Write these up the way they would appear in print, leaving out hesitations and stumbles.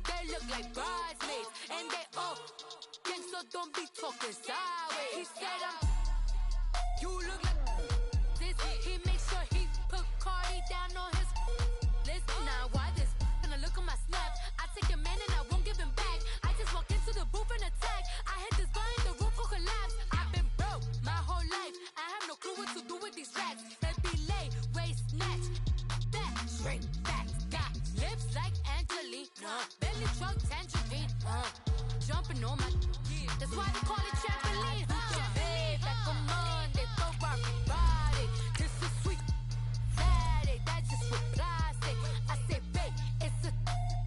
they look like bridesmaids. And they all gang, so don't be talking sideways. He said you look like this. He makes sure he put Cardi down on his list. Now why this? Gonna look on my snap. I take your man and I won't give him back. I just walk into the booth and attack. I hit this guy in the roof will collapse. I've been broke my whole life. I have no clue what to do with these rats. That be lay, waist snatch, back, straight back. Got lips like Angelina, belly truck tangerine. Jumping on my, that's why they call it trampoline. Babe, back on Monday, throw rock body. This is sweet Saturday, that's just what I say. I say, babe, it's a,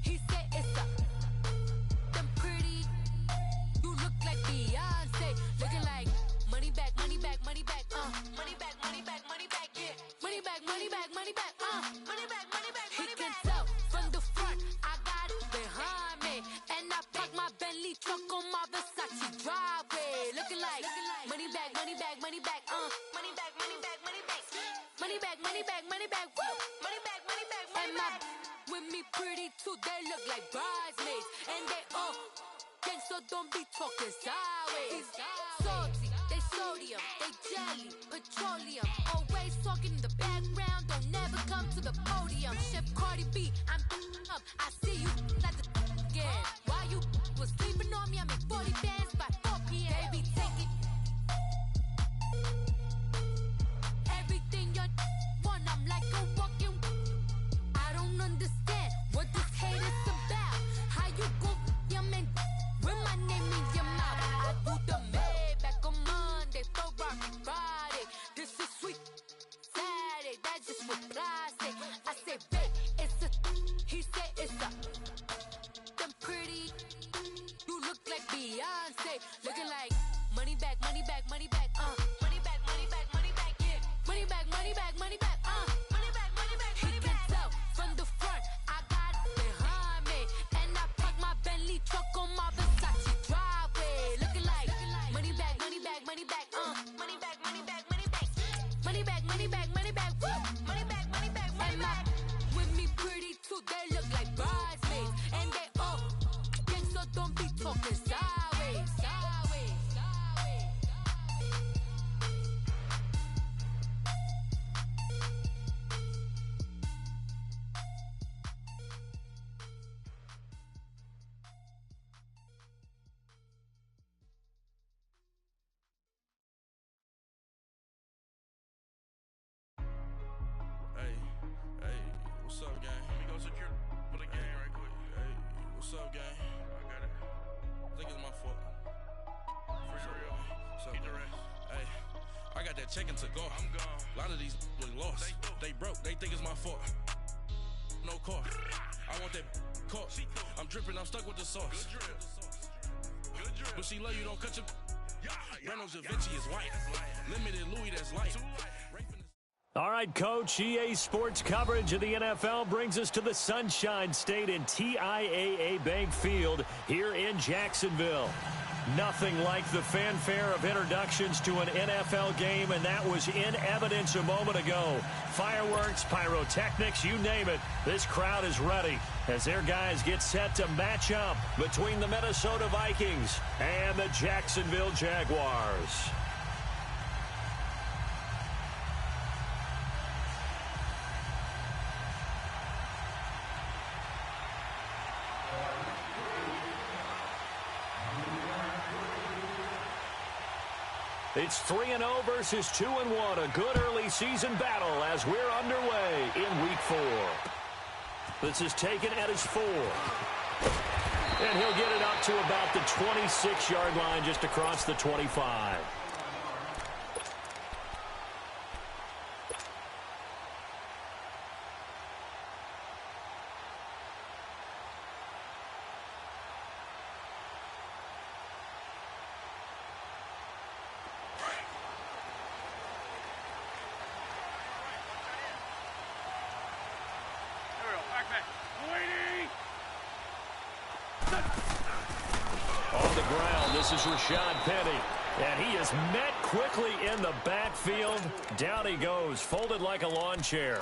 he said it's a. Them pretty, you look like Beyonce, looking like money back, money back, money back, money back, money back, money back, yeah, money back, money back, money back, money back, money back. He can tell from the front, I got it behind me, and I park my Bentley truck on my Versace driveway, looking like money back, money back, money back, money back, money back, money back, money back, money back, money back, woo, money back, money back, money back. With me pretty too, they look like bridesmaids, and they all gang, so don't be talking sideways. Salty, they sodium, they jelly, petroleum, always talking in the background, don't never come to the podium. Chef Cardi B, I'm up, I see you like the again. While you was sleeping on me, I make 40 bands by 4 p.m. Baby, take it. Everything you want, I'm like a walking. I don't understand what this hate is about. How you go, your man, with my name in your mouth. I do the Maybach on Monday, throw rock Friday. This is sweet Saturday, that's just what I say. I say, babe, it's a, he said it's a. Them pretty, you look like Beyonce, looking like money back, money back, money back, money back, money back, money back, yeah, money back, money back, money back, money back, money back, money back. He can tell from the front, I got it behind me, and I park my Bentley truck on my Versace driveway, looking like money back, money back, money back, money back, money back, money back, money back, money back, money back, woo, money back, money back, money back. With me pretty too, they look like bridesmaids, and they all gang, so don't be talking sideways, sideways, sideways. Hey, what's up, gang? Let me go secure for the game right quick. Hey, what's up, gang? I got it. I think it's my fault. For real. What's up, man? Hey, I got that chicken to go. I'm gone. A lot of these look lost. They broke. They think it's my fault. No car. I want that caught. I'm dripping. I'm stuck with the sauce. Good drip. Good drip. But she love you. Don't cut your. Reynolds Da Vinci is white. Limited Louis, that's light. All right, Coach, EA Sports coverage of the NFL brings us to the Sunshine State in TIAA Bank Field here in Jacksonville. Nothing like the fanfare of introductions to an NFL game, and that was in evidence a moment ago. Fireworks, pyrotechnics, you name it. This crowd is ready as their guys get set to match up between the Minnesota Vikings and the Jacksonville Jaguars. It's 3-0 versus 2-1, a good early season battle as we're underway in Week 4. This is taken at his 4. And he'll get it up to about the 26-yard line, just across the 25. On the ground, this is Rashad Penny. And he is met quickly in the backfield. Down he goes, folded like a lawn chair.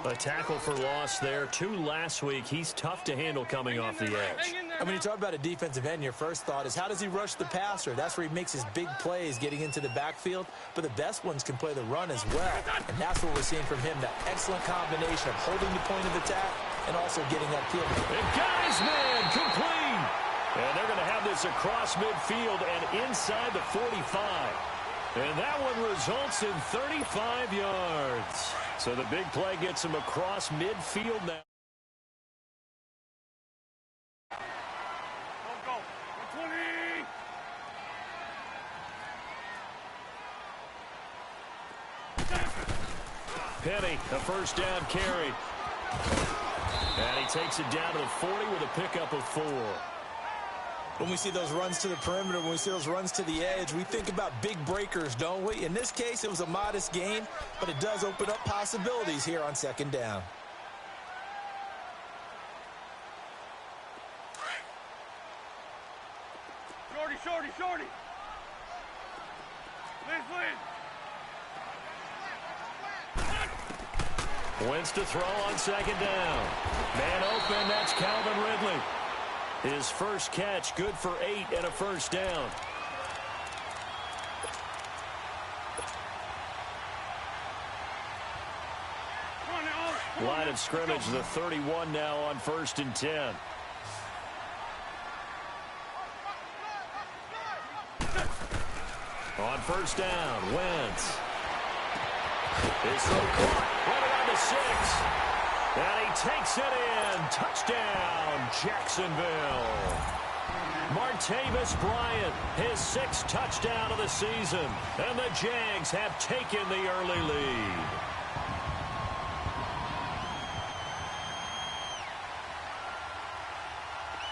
A tackle for loss there. 2 last week. He's tough to handle coming off the edge. And when you talk about a defensive end, your first thought is, how does he rush the passer? That's where he makes his big plays getting into the backfield. But the best ones can play the run as well. And that's what we're seeing from him, that excellent combination of holding the point of attack and also getting upfield. And got his man complete. And they're going to have this across midfield and inside the 45. And that one results in 35 yards. So the big play gets him across midfield now. Go. 120. Penny, a first down carry. And he takes it down to the 40 with a pickup of 4. When we see those runs to the perimeter, when we see those runs to the edge, we think about big breakers, don't we? In this case, it was a modest gain, but it does open up possibilities here on second down. Shorty. Wentz to throw on second down. Man open, that's Calvin Ridley. His first catch, good for 8 and a first down. Line of scrimmage, the 31 now on 1st and 10. On first down, Wentz. His throw caught, right around the 6. And he takes it in. Touchdown, Jacksonville. Martavis Bryant, his 6th touchdown of the season. And the Jags have taken the early lead.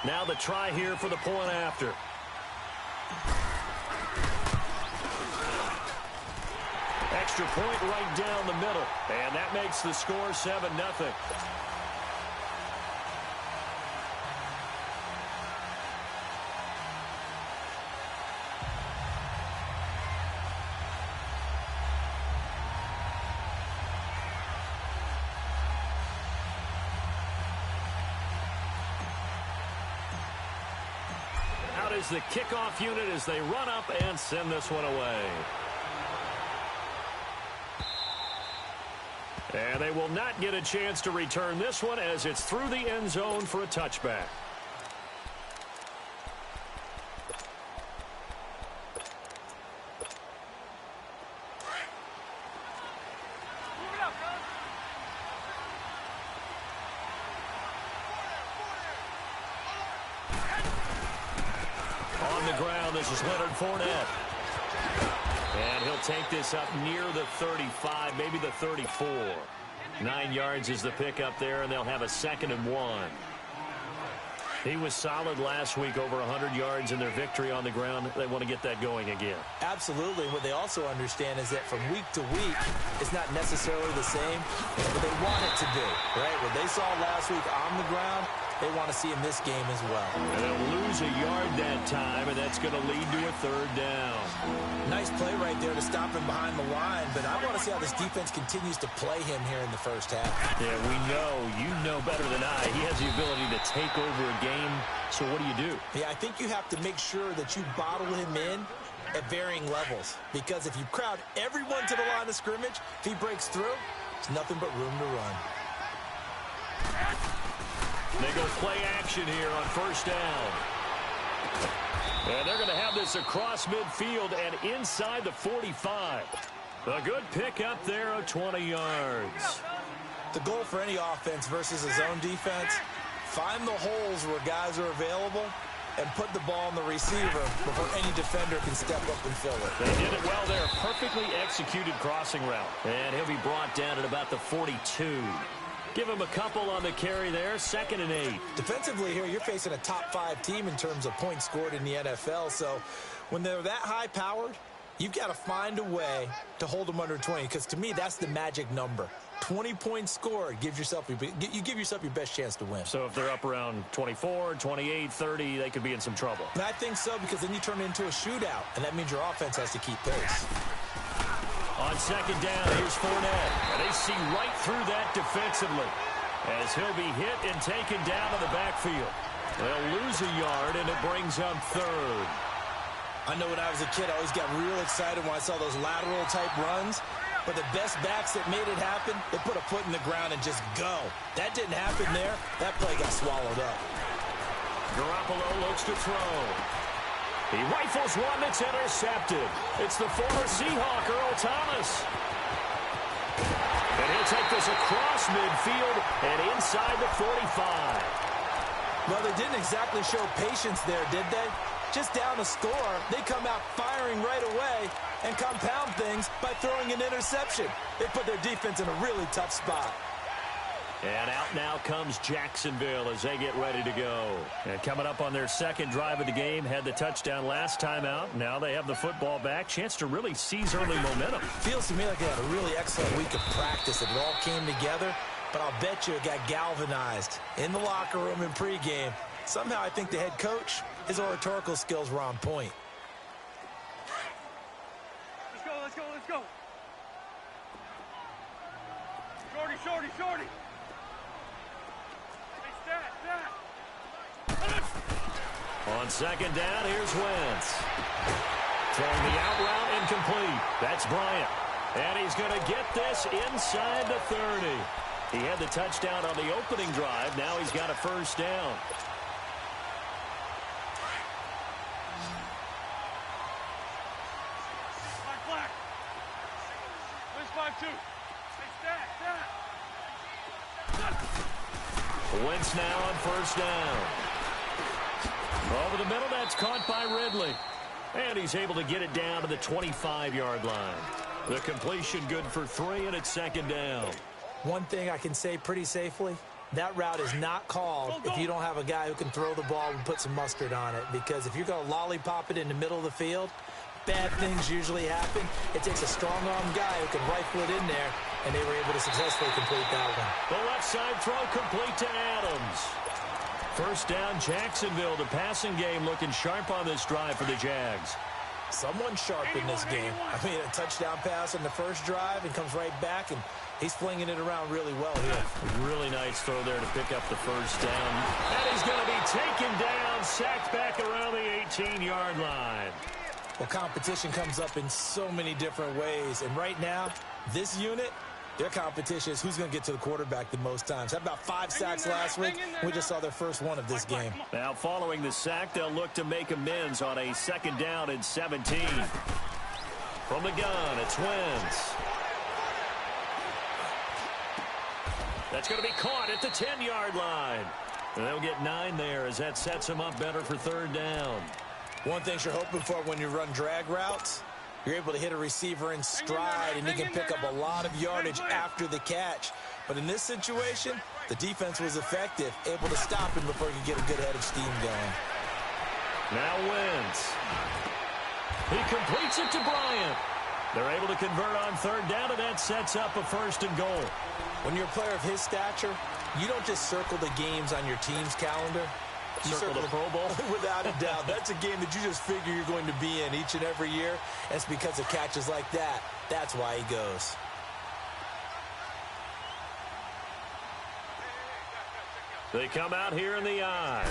Now the try here for the point after. Extra point right down the middle. And that makes the score 7-0. Out is the kickoff unit as they run up and send this one away. And they will not get a chance to return this one as it's through the end zone for a touchback. On the ground, this is Leonard Fournette. And he'll take this up near the 35, maybe the 34. 9 yards is the pickup there, and they'll have a 2nd and 1. He was solid last week, over 100 yards in their victory on the ground. They want to get that going again. Absolutely. What they also understand is that from week to week, it's not necessarily the same, but they want it to be, right? What they saw last week on the ground, they want to see in this game as well. And they'll lose a yard that time, and that's going to lead to a 3rd down. Nice play right there to stop him behind the line, but I want to see how this defense continues to play him here in the first half. Yeah, you know better than I. He has the ability to take over a game, so what do? Yeah, I think you have to make sure that you bottle him in at varying levels, because if you crowd everyone to the line of scrimmage, if he breaks through, it's nothing but room to run. They go play action here on first down. And they're going to have this across midfield and inside the 45. A good pick up there of 20 yards. The goal for any offense versus a zone defense, find the holes where guys are available and put the ball on the receiver before any defender can step up and fill it. They did it well there. Perfectly executed crossing route. And he'll be brought down at about the 42. Give him a couple on the carry there. 2nd and 8. Defensively here, you're facing a top 5 team in terms of points scored in the NFL. So when they're that high-powered, you've got to find a way to hold them under 20, because to me, that's the magic number. 20 points scored, you give yourself your best chance to win. So if they're up around 24, 28, 30, they could be in some trouble. And I think so, because then you turn it into a shootout, and that means your offense has to keep pace. On second down, here's Fournette. And they see right through that defensively as he'll be hit and taken down in the backfield. They'll lose a yard, and it brings up third. I know when I was a kid, I always got real excited when I saw those lateral-type runs. But the best backs that made it happen, they put a foot in the ground and just go. That didn't happen there. That play got swallowed up. Garoppolo looks to throw. He rifles one that's intercepted. It's the former Seahawk, Earl Thomas. And he'll take this across midfield and inside the 45. Well, they didn't exactly show patience there, did they? Just down a score, they come out firing right away and compound things by throwing an interception. They put their defense in a really tough spot. And out now comes Jacksonville as they get ready to go. And coming up on their second drive of the game, had the touchdown last time out. Now they have the football back. Chance to really seize early momentum. Feels to me like they had a really excellent week of practice. It all came together, but I'll bet you it got galvanized in the locker room in pregame. Somehow I think the head coach, his oratorical skills were on point. Let's go, let's go, let's go. Shorty, shorty, shorty. On second down, here's Wentz. Throwing the out route incomplete. That's Bryant. And he's going to get this inside the 30. He had the touchdown on the opening drive. Now he's got a first down. Black. Wins 5-2. Stay Wentz now on first down. Over the middle, that's caught by Ridley. And he's able to get it down to the 25-yard line. The completion good for 3, and it's second down. One thing I can say pretty safely, that route is not called if you don't have a guy who can throw the ball and put some mustard on it. Because if you're going to lollipop it in the middle of the field, bad things usually happen. It takes a strong-arm guy who can rifle it in there, and they were able to successfully complete that one. The left side throw complete to Adams. First down, Jacksonville. The passing game looking sharp on this drive for the Jags. Someone sharp in this game. I mean, a touchdown pass on the first drive and comes right back, and he's flinging it around really well here. Really nice throw there to pick up the first down. And he's going to be taken down, sacked back around the 18-yard line. Well, competition comes up in so many different ways, and right now, this unit, their competition is who's going to get to the quarterback the most times. How about 5 sacks last week? We just saw their first one of this game. Now, following the sack, they'll look to make amends on a second down and 17. From the gun, it's Wentz. That's going to be caught at the 10-yard line. And they'll get 9 there as that sets them up better for third down. One thing you're hoping for when you run drag routes, you're able to hit a receiver in stride, and he can pick up a lot of yardage after the catch. But in this situation, the defense was effective, able to stop him before he could get a good head of steam going. Now Wentz. He completes it to Bryant. They're able to convert on third down, and that sets up a first and goal. When you're a player of his stature, you don't just circle the games on your team's calendar. You circle the Pro Bowl? Without a doubt. That's a game that you just figure you're going to be in each and every year. And it's because of catches like that. That's why he goes. They come out here in the eye.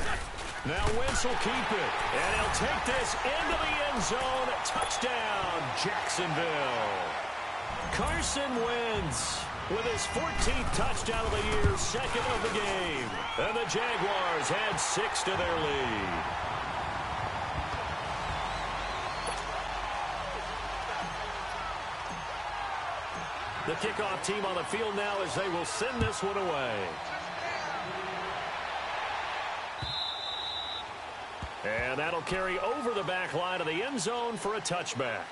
Now Wentz will keep it. And he'll take this into the end zone. Touchdown, Jacksonville. Carson Wentz with his 14th touchdown of the year, second of the game. And the Jaguars add 6 to their lead. The kickoff team on the field now as they will send this one away. And that'll carry over the back line of the end zone for a touchback.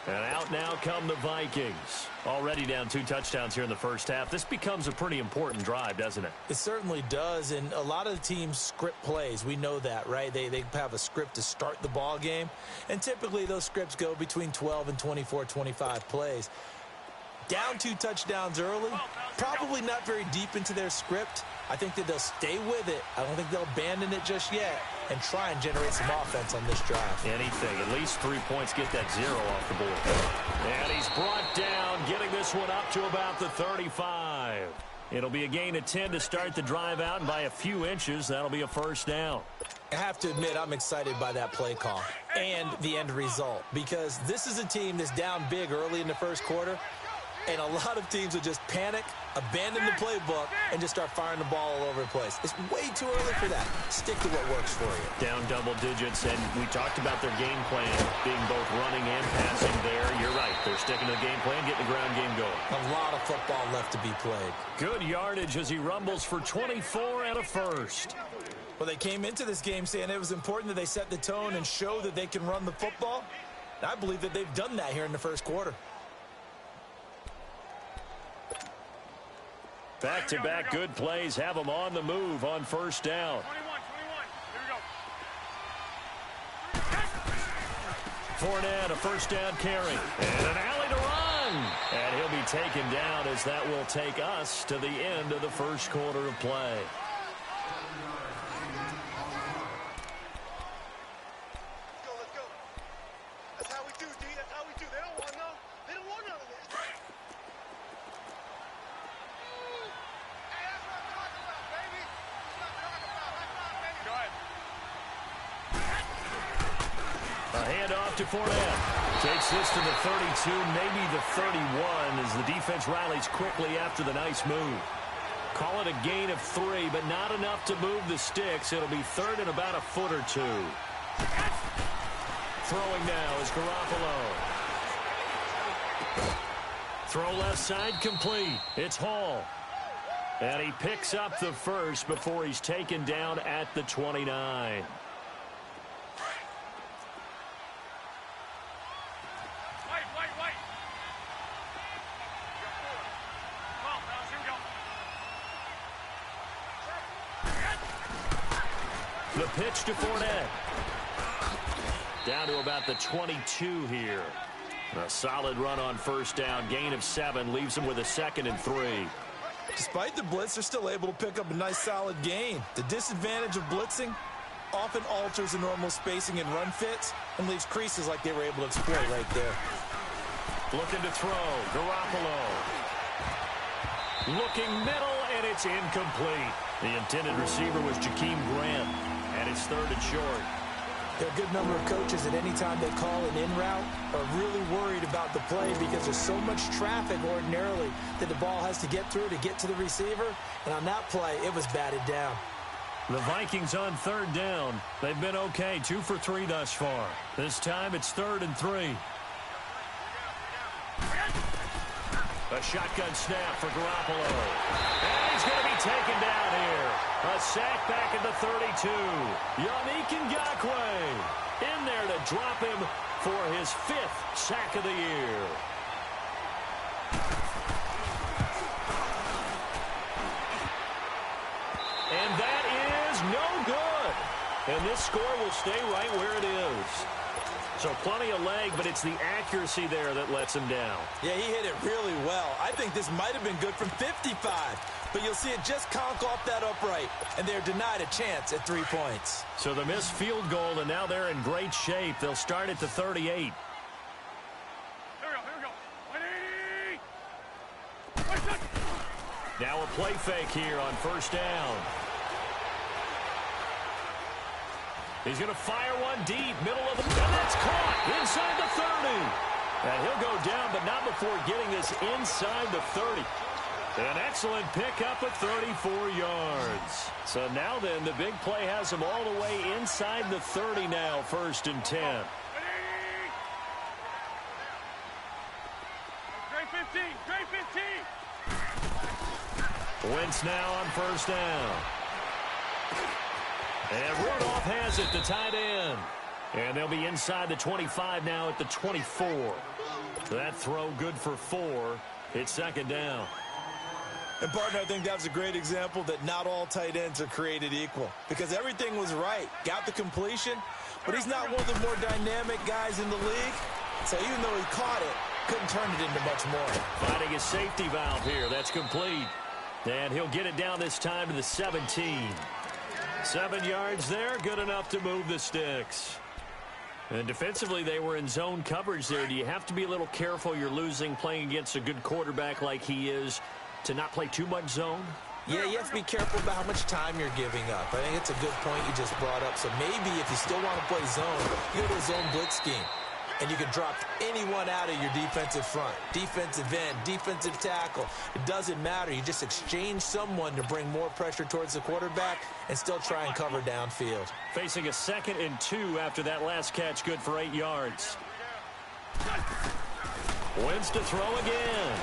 And out now come the Vikings. Already down 2 touchdowns here in the first half. This becomes a pretty important drive, doesn't it? It certainly does, and a lot of the teams script plays. We know that, right? They have a script to start the ball game, and typically those scripts go between 12 and 24, 25 plays. Down 2 touchdowns early, probably not very deep into their script, I think that they'll stay with it. I don't think they'll abandon it just yet and try and generate some offense on this drive. Anything. At least 3 points, get that 0 off the board. And he's brought down, getting this one up to about the 35. It'll be a gain of 10 to start the drive out, and by a few inches, that'll be a first down. I have to admit, I'm excited by that play call and the end result, because this is a team that's down big early in the first quarter, and a lot of teams will just panic, abandon the playbook, and just start firing the ball all over the place. It's way too early for that. Stick to what works for you. Down double digits, and we talked about their game plan being both running and passing there. You're right. They're sticking to the game plan, getting the ground game going. A lot of football left to be played. Good yardage as he rumbles for 24 and a first. Well, they came into this game saying it was important that they set the tone and show that they can run the football. And I believe that they've done that here in the first quarter. Back-to-back good plays have them on the move on first down. 21. Here we go. Fournette, a first down carry. And an alley to run. And he'll be taken down as that will take us to the end of the first quarter of play. Let's go. That's how we do, D. That's how we do. They don't want none. They don't want none of this. Hey, that's what I'm talking about, baby. That's what I'm talking about. High five, baby. Go ahead. A handoff to Fournette. Takes this to the 32, maybe the 31, as the defense rallies quickly after the nice move. Call it a gain of 3, but not enough to move the sticks. It'll be third and about a foot or 2. Throwing now is Garoppolo. Throw left side complete. It's Hall. And he picks up the first before he's taken down at the 29. Wait. Come on, fellas, here we go. The pitch to Fournette. Down to about the 22 here. A solid run on first down. Gain of 7 leaves him with a 2nd and 3. Despite the blitz, they're still able to pick up a nice solid gain. The disadvantage of blitzing often alters the normal spacing and run fits and leaves creases like they were able to exploit right there. Looking to throw. Garoppolo. Looking middle, and it's incomplete. The intended receiver was Jakeem Grant, and it's 3rd and short. There are a good number of coaches at any time they call an in route are really worried about the play because there's so much traffic ordinarily that the ball has to get through to get to the receiver. And on that play, it was batted down. The Vikings on 3rd down. They've been okay, 2 for 3 thus far. This time it's 3rd and 3. A shotgun snap for Garoppolo. And he's going to be taken down here. A sack back at the 32. Yannick Ngakoue in there to drop him for his 5th sack of the year. And that is no good. And this score will stay right where it is. So plenty of leg, but it's the accuracy there that lets him down. Yeah, he hit it really well. I think this might have been good from 55. But you'll see it just conk off that upright, and they're denied a chance at 3 points. So the missed field goal, and now they're in great shape. They'll start at the 38. Here we go. 180. Now a play fake here on first down. He's going to fire one deep, middle of the... And that's caught inside the 30. And he'll go down, but not before getting this inside the 30. An excellent pickup at 34 yards. So now then, the big play has him all the way inside the 30 now, 1st and 10. Great 15. Wentz now on first down. And Rudolph has it, the tight end. And they'll be inside the 25 now at the 24. That throw good for 4. It's 2nd down. And, partner, I think that was a great example that not all tight ends are created equal. Because everything was right. Got the completion, but he's not one of the more dynamic guys in the league. So even though he caught it, couldn't turn it into much more. Finding a safety valve here. That's complete. And he'll get it down this time to the 17. 7 yards there, good enough to move the sticks. And defensively, they were in zone coverage there. Do you have to be a little careful you're losing playing against a good quarterback like he is to not play too much zone? Yeah, you have to be careful about how much time you're giving up. I think it's a good point you just brought up. So maybe if you still want to play zone, you go to a zone blitz scheme. And you can drop anyone out of your defensive front. Defensive end, defensive tackle. It doesn't matter. You just exchange someone to bring more pressure towards the quarterback and still try and cover downfield. Facing a 2nd and 2 after that last catch, good for 8 yards. Wins to throw again.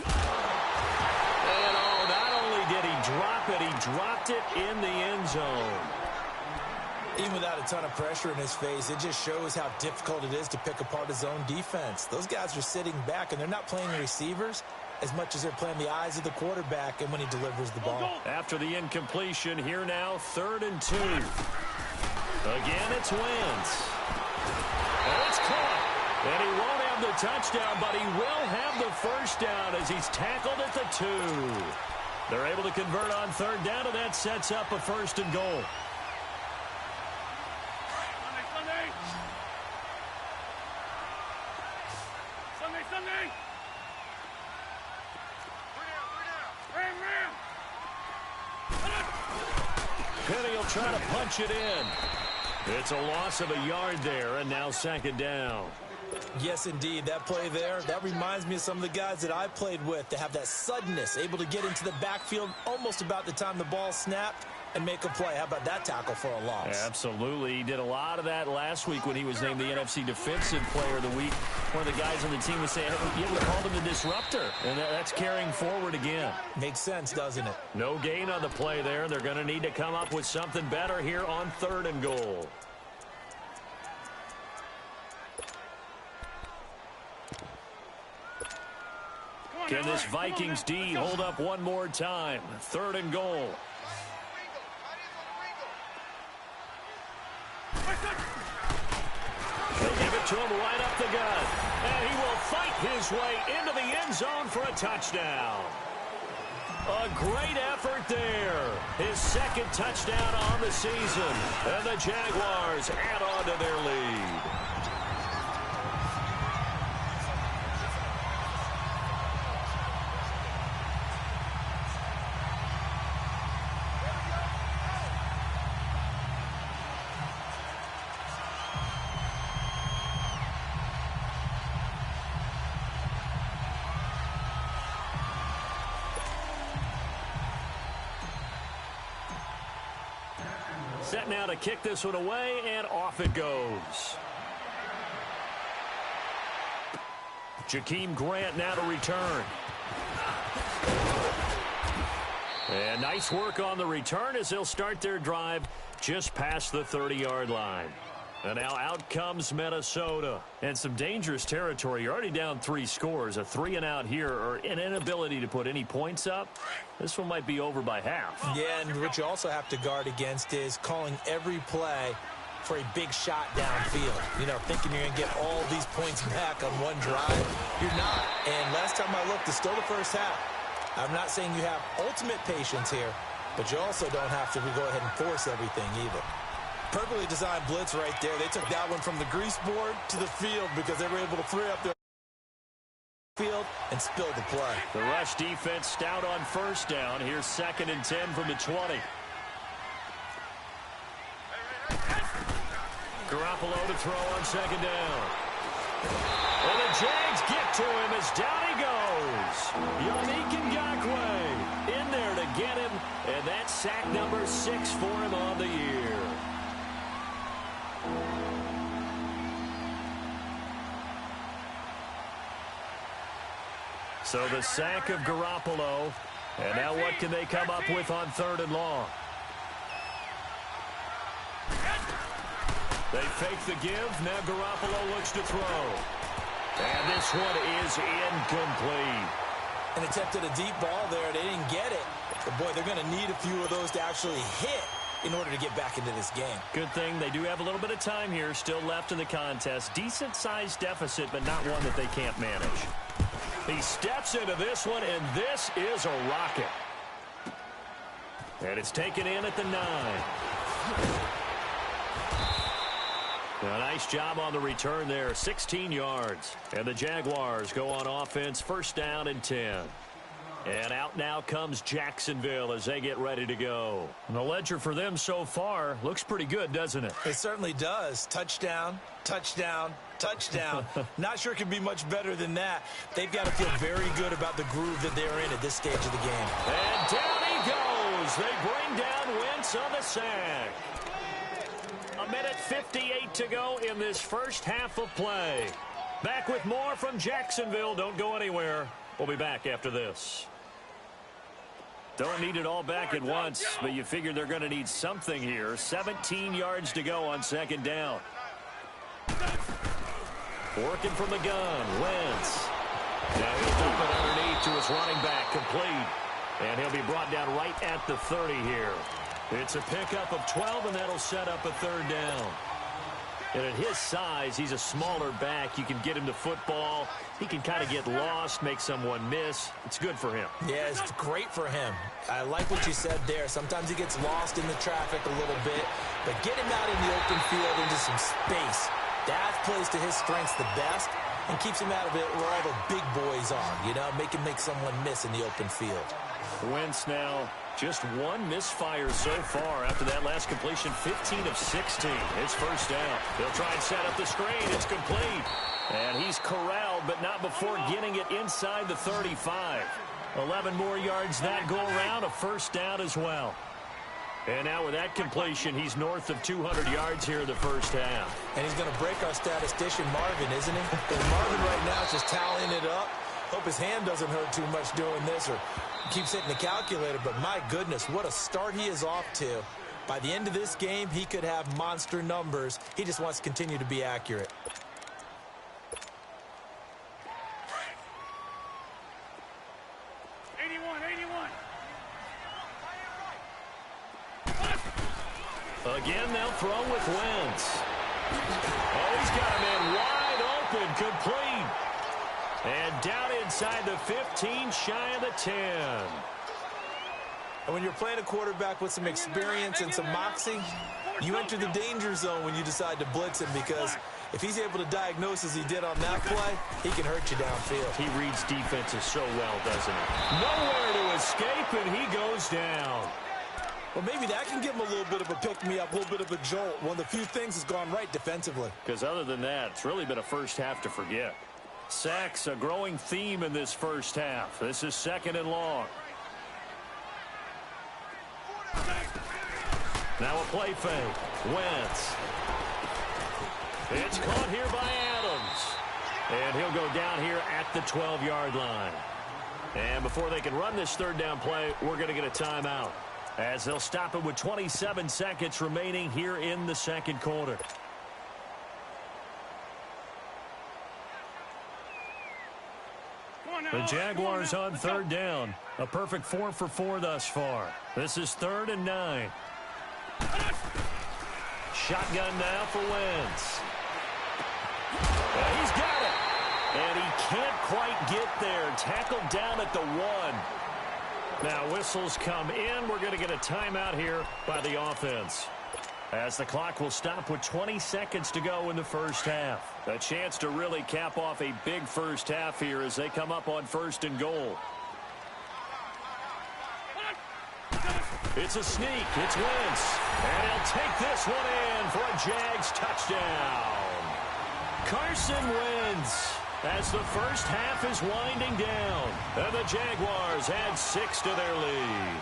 And not only did he drop it, he dropped it in the end zone. Even without a ton of pressure in his face, it just shows how difficult it is to pick apart his own defense. Those guys are sitting back, and they're not playing receivers as much as they're playing the eyes of the quarterback and when he delivers the ball. After the incompletion, here now, 3rd and 2. Again, it's Wentz. And it's caught. And he won't have the touchdown, but he will have the first down as he's tackled at the 2. They're able to convert on 3rd down, and that sets up a 1st and goal. Penny will try to punch it in. It's a loss of a yard there, and now 2nd down. Yes, indeed. That play there, that reminds me of some of the guys that I played with that have that suddenness, able to get into the backfield almost about the time the ball snapped and make a play. How about that tackle for a loss? Absolutely. He did a lot of that last week when he was named the NFC Defensive Player of the Week. One of the guys on the team was saying, you would call him the disruptor, and that's carrying forward again. Makes sense, doesn't it? No gain on the play there. They're going to need to come up with something better here on 3rd and goal. Can this Vikings D hold up one more time? 3rd and goal. They give it to him right up the gut. And he will fight his way into the end zone for a touchdown. A great effort there. His 2nd touchdown on the season. And the Jaguars add on to their lead. Set now to kick this one away, and off it goes. Jakeem Grant now to return. And nice work on the return as they'll start their drive just past the 30-yard line. And now out comes Minnesota. And some dangerous territory. You're already down 3 scores. A 3-and-out here, or an inability to put any points up. This one might be over by half. Yeah, and what you also have to guard against is calling every play for a big shot downfield. You know, thinking you're going to get all these points back on one drive. You're not. And last time I looked, it's still the first half. I'm not saying you have ultimate patience here, but you also don't have to go ahead and force everything either. Perfectly designed blitz right there. They took that one from the grease board to the field because they were able to free up their field and spill the play. The rush defense stout on 1st down. Here's 2nd and 10 from the 20. Garoppolo to throw on 2nd down. And the Jags get to him as down he goes. Yannick Ngakoue in there to get him, and that's sack number 6 for him on the year. So the sack of Garoppolo, and now what can they come up with on 3rd and long? They fake the give. Now Garoppolo looks to throw. And this one is incomplete. And attempted a deep ball there. They didn't get it. But, boy, they're going to need a few of those to actually hit in order to get back into this game. Good thing they do have a little bit of time here still left in the contest. Decent-sized deficit, but not one that they can't manage. He steps into this one, and this is a rocket. And it's taken in at the 9. A nice job on the return there, 16 yards. And the Jaguars go on offense, first down and 10. And out now comes Jacksonville as they get ready to go. And the ledger for them so far looks pretty good, doesn't it? It certainly does. Touchdown, touchdown, touchdown. Not sure it could be much better than that. They've got to feel very good about the groove that they're in at this stage of the game. And down he goes. They bring down Wentz on the sack. 1:58 to go in this first half of play. Back with more from Jacksonville. Don't go anywhere. We'll be back after this. Don't need it all back at once, but you figure they're going to need something here. 17 yards to go on second down. Working from the gun, Wentz. Now he'll dump it underneath to his running back, complete. And he'll be brought down right at the 30 here. It's a pickup of 12, and that'll set up a third down. And at his size, he's a smaller back. You can get him to football. He can kind of get lost, make someone miss. It's good for him. Yeah, it's great for him. I like what you said there. Sometimes he gets lost in the traffic a little bit, but get him out in the open field into some space. That plays to his strengths the best and keeps him out of it where all the big boys are, you know, make someone miss in the open field. Wentz now just one misfire so far after that last completion, 15 of 16. It's first down. They'll try and set up the screen. It's complete. And he's corralled, but not before getting it inside the 35. 11 more yards that go around, a first down as well. And now with that completion, he's north of 200 yards here in the first half. And he's going to break our statistician, Marvin, isn't he? And Marvin right now is just tallying it up. Hope his hand doesn't hurt too much doing this or keeps hitting the calculator. But my goodness, what a start he is off to. By the end of this game, he could have monster numbers. He just wants to continue to be accurate. Again, they'll throw with Wentz. Oh, he's got a man wide open, complete. And down inside the 15, shy of the 10. And when you're playing a quarterback with some experience and some moxie, you enter the danger zone when you decide to blitz him, because if he's able to diagnose as he did on that play, he can hurt you downfield. He reads defenses so well, doesn't he? Nowhere to escape, and he goes down. Well, maybe that can give him a little bit of a pick-me-up, a little bit of a jolt. One of the few things has gone right defensively. Because other than that, it's really been a first half to forget. Sacks, a growing theme in this first half. This is second and long. Now a play fake. Wentz. It's caught here by Adams. And he'll go down here at the 12-yard line. And before they can run this third down play, we're going to get a timeout, as they'll stop it with 27 seconds remaining here in the second quarter. The Jaguars on third down. A perfect 4 for 4 thus far. This is 3rd and 9. Shotgun now for Wentz. He's got it. And he can't quite get there. Tackled down at the 1. Now whistles come in. We're going to get a timeout here by the offense, as the clock will stop with 20 seconds to go in the first half. A chance to really cap off a big first half here as they come up on 1st and goal. It's a sneak. It's Wentz. And he'll take this one in for a Jags touchdown. Carson Wentz, as the first half is winding down. And the Jaguars add 6 to their lead.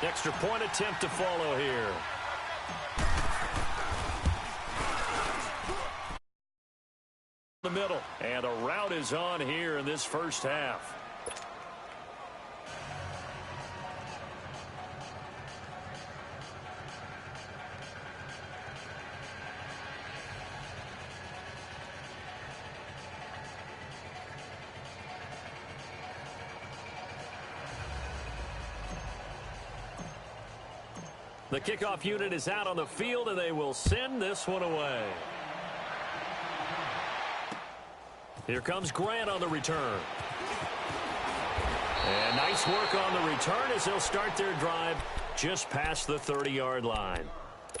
Extra point attempt to follow here. The middle, and a route is on here in this first half. The kickoff unit is out on the field, and they will send this one away. Here comes Grant on the return. And nice work on the return as they'll start their drive just past the 30-yard line.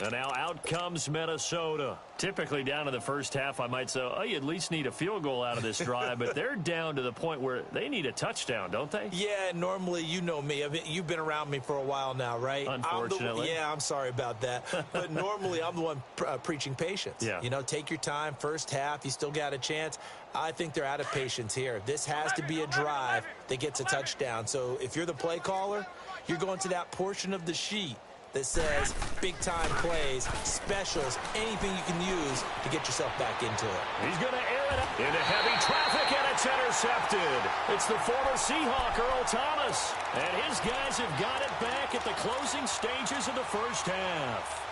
And now out comes Minnesota. Typically down in the first half, I might say, oh, you at least need a field goal out of this drive. But they're down to the point where they need a touchdown, don't they? Yeah, normally, you know me. You've been around me for a while now, right? Unfortunately. I'm sorry about that. But normally, I'm the one preaching patience. Yeah. You know, take your time. First half, you still got a chance. I think they're out of patience here. This has to be a drive that gets a touchdown. So if you're the play caller, you're going to that portion of the sheet that says big-time plays, specials, anything you can use to get yourself back into it. He's going to air it up into heavy traffic, and it's intercepted. It's the former Seahawk, Earl Thomas. And his guys have got it back at the closing stages of the first half.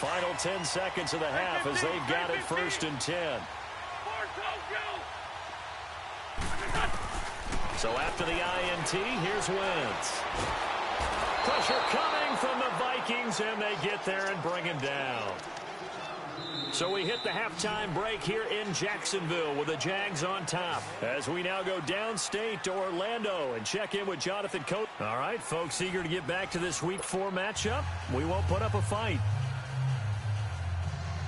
Final 10 seconds of the half as they've got it 1st and 10. So after the INT, here's Wentz. Pressure coming from the Vikings, and they get there and bring him down. So we hit the halftime break here in Jacksonville with the Jags on top. As we now go downstate to Orlando and check in with Jonathan Coates. All right, folks, eager to get back to this Week 4 matchup. We won't put up a fight.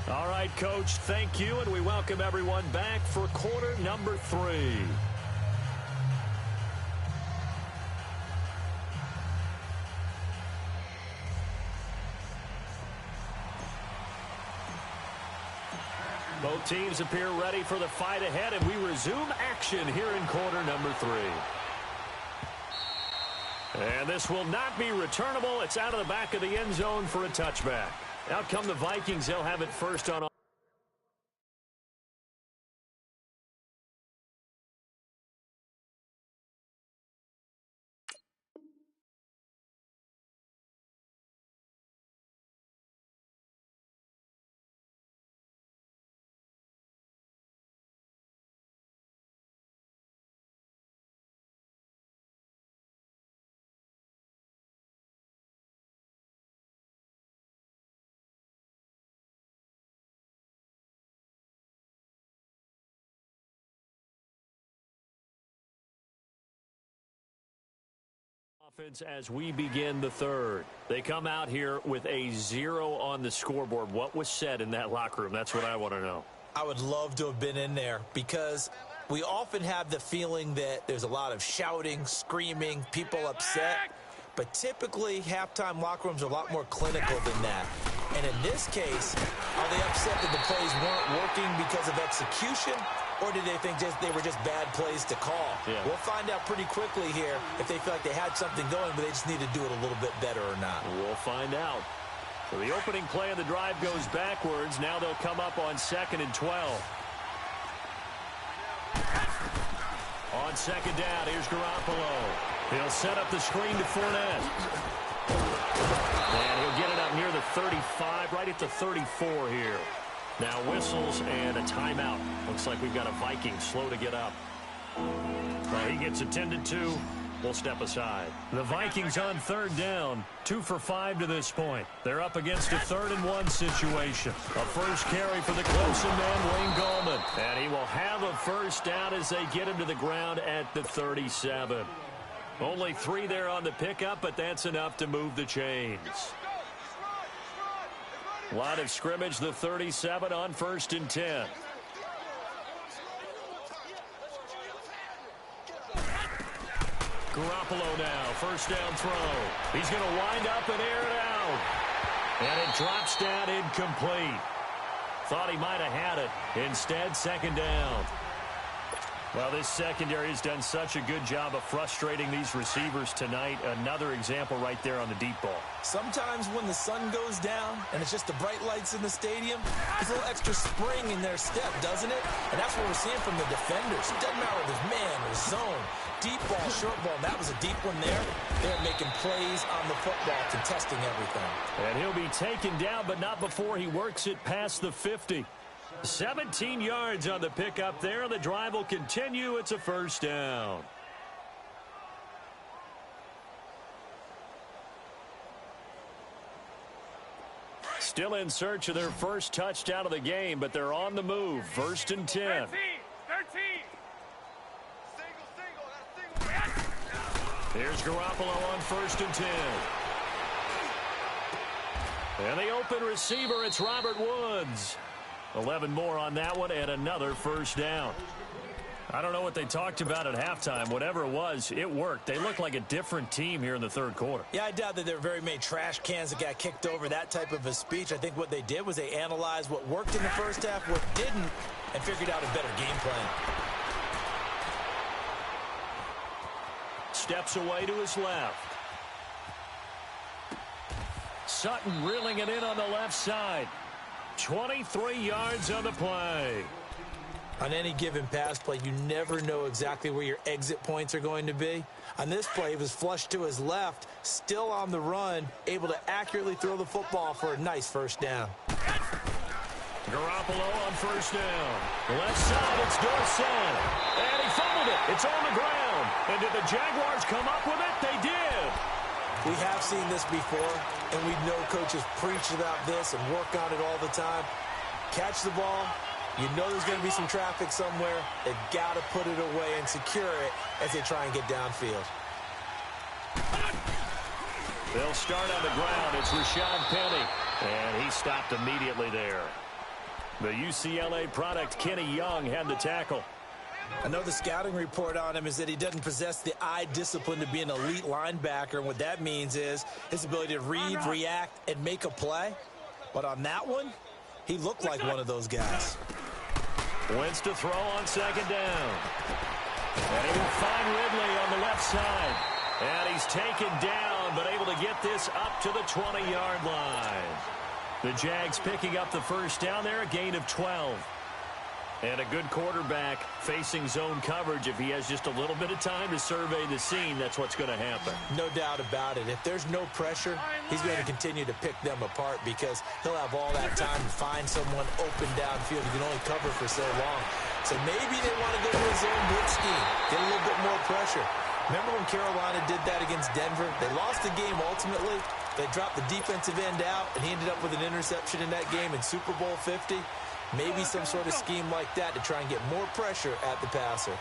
All right, Coach, thank you, and we welcome everyone back for quarter number 3. Both teams appear ready for the fight ahead, and we resume action here in quarter number 3. And this will not be returnable. It's out of the back of the end zone for a touchback. Out come the Vikings. They'll have it first on. Offense as we begin the third. They come out here with a 0 on the scoreboard. What was said in that locker room? That's what I want to know. I would love to have been in there because we often have the feeling that there's a lot of shouting, screaming, people upset. But typically, halftime locker rooms are a lot more clinical than that. And in this case, are they upset that the plays weren't working because of execution? Or did they think they were just bad plays to call? Yeah. We'll find out pretty quickly here if they feel like they had something going, but they just need to do it a little bit better or not. We'll find out. So the opening play of the drive goes backwards. Now they'll come up on 2nd and 12. On 2nd down, here's Garoppolo. He'll set up the screen to Fournette. And he'll get it up near the 35, right at the 34 here. Now whistles and a timeout. Looks like we've got a Viking slow to get up. He gets attended to. We'll step aside. The Vikings on 3rd down. 2 for 5 to this point. They're up against a 3rd and 1 situation. A first carry for the Clemson man, Wayne Gallman. And he will have a first down as they get him to the ground at the 37. Only 3 there on the pickup, but that's enough to move the chains. Line of scrimmage, the 37 on 1st and 10. Garoppolo now, first down throw. He's going to wind up and air it out. And it drops down incomplete. Thought he might have had it. Instead, 2nd down. Well, this secondary has done such a good job of frustrating these receivers tonight. Another example right there on the deep ball. Sometimes when the sun goes down and it's just the bright lights in the stadium, there's a little extra spring in their step, doesn't it? And that's what we're seeing from the defenders. It doesn't matter if it's man or zone, deep ball, short ball. That was a deep one there. They're making plays on the football, contesting everything. And he'll be taken down, but not before he works it past the 50. 17 yards on the pickup there. The drive will continue. It's a first down. Still in search of their first touchdown of the game, but they're on the move. 1st and 10. 13. Single. Here's Garoppolo on 1st and 10. And the open receiver, it's Robert Woods. 11 more on that one and another first down. I don't know what they talked about at halftime. Whatever it was, it worked. They look like a different team here in the third quarter. Yeah, I doubt that there were very many trash cans that got kicked over, that type of a speech. I think what they did was they analyzed what worked in the first half, what didn't, and figured out a better game plan. Steps away to his left. Sutton reeling it in on the left side. 23 yards on the play. On any given pass play, you never know exactly where your exit points are going to be. On this play, he was flushed to his left, still on the run, able to accurately throw the football for a nice first down. Garoppolo on first down. Left side, it's Dorsett. And he fumbled it. It's on the ground. And did the Jaguars come up with it? They did. We have seen this before, and we know coaches preach about this and work on it all the time. Catch the ball. You know there's going to be some traffic somewhere. They've got to put it away and secure it as they try and get downfield. They'll start on the ground. It's Rashad Penny. And he stopped immediately there. The UCLA product, Kenny Young, had the tackle. I know the scouting report on him is that he doesn't possess the eye discipline to be an elite linebacker. And what that means is his ability to read, react, and make a play. But on that one, he looked like one of those guys. Wentz to throw on second down. And he will find Ridley on the left side. And he's taken down, but able to get this up to the 20-yard line. The Jags picking up the first down there, a gain of 12. And a good quarterback facing zone coverage. If he has just a little bit of time to survey the scene, that's what's going to happen. No doubt about it. If there's no pressure, he's going to continue to pick them apart because he'll have all that time to find someone open downfield. He can only cover for so long. So maybe they want to go to a zone blitz scheme, get a little bit more pressure. Remember when Carolina did that against Denver? They lost the game ultimately. They dropped the defensive end out, and he ended up with an interception in that game in Super Bowl 50. Maybe some sort of scheme like that to try and get more pressure at the passer.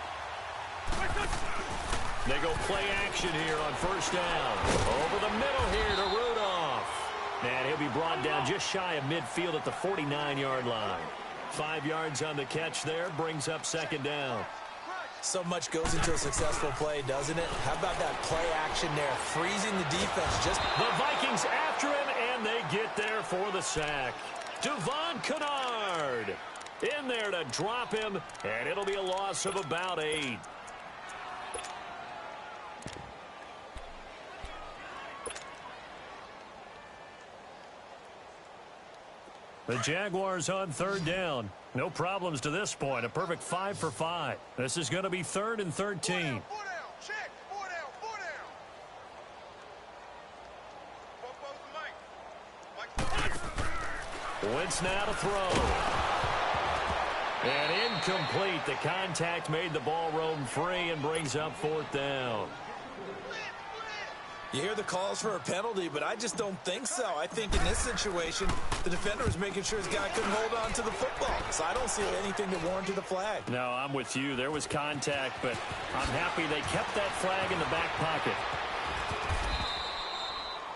They go play action here on first down. Over the middle here to Rudolph. And he'll be brought down just shy of midfield at the 49-yard line. 5 yards on the catch there, brings up second down. So much goes into a successful play, doesn't it? How about that play action there, freezing the defense? The Vikings after him, and they get there for the sack. Devon Kennard in there to drop him, and it'll be a loss of about 8. The Jaguars on third down. No problems to this point. A perfect 5 for 5. This is going to be 3rd and 13. 4 down. Check. 4 down. 4 down. Wentz now to throw. And incomplete. The contact made the ball roam free and brings up 4th down. You hear the calls for a penalty, but I just don't think so. I think in this situation, the defender was making sure his guy couldn't hold on to the football. So I don't see anything that warranted a flag. No, I'm with you. There was contact, but I'm happy they kept that flag in the back pocket.